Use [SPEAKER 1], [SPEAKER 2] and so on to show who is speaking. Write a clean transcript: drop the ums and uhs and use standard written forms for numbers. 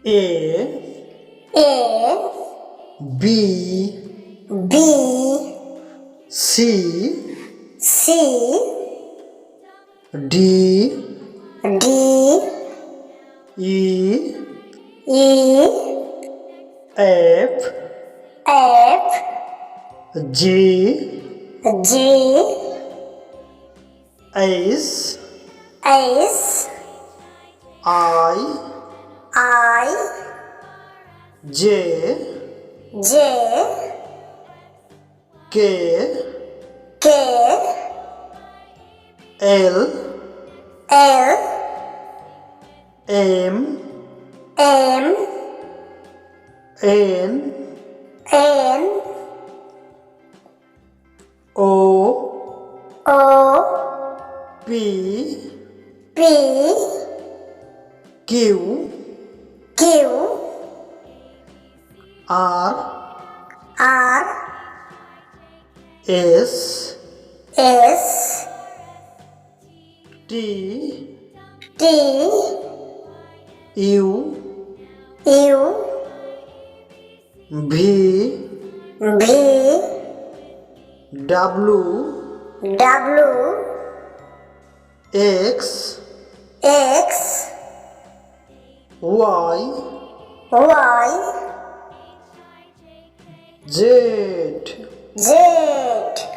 [SPEAKER 1] A
[SPEAKER 2] A
[SPEAKER 1] B
[SPEAKER 2] B
[SPEAKER 1] C
[SPEAKER 2] C
[SPEAKER 1] D
[SPEAKER 2] D
[SPEAKER 1] E
[SPEAKER 2] E
[SPEAKER 1] F
[SPEAKER 2] F
[SPEAKER 1] G
[SPEAKER 2] G
[SPEAKER 1] H
[SPEAKER 2] H
[SPEAKER 1] I
[SPEAKER 2] I
[SPEAKER 1] J
[SPEAKER 2] J
[SPEAKER 1] K
[SPEAKER 2] K
[SPEAKER 1] L
[SPEAKER 2] L
[SPEAKER 1] M
[SPEAKER 2] M
[SPEAKER 1] N
[SPEAKER 2] N
[SPEAKER 1] O
[SPEAKER 2] O
[SPEAKER 1] P
[SPEAKER 2] P
[SPEAKER 1] Q
[SPEAKER 2] Q
[SPEAKER 1] R
[SPEAKER 2] R
[SPEAKER 1] S
[SPEAKER 2] S
[SPEAKER 1] T
[SPEAKER 2] T
[SPEAKER 1] U
[SPEAKER 2] U
[SPEAKER 1] V
[SPEAKER 2] V
[SPEAKER 1] W
[SPEAKER 2] W
[SPEAKER 1] X
[SPEAKER 2] X
[SPEAKER 1] Y
[SPEAKER 2] Y
[SPEAKER 1] Z
[SPEAKER 2] Z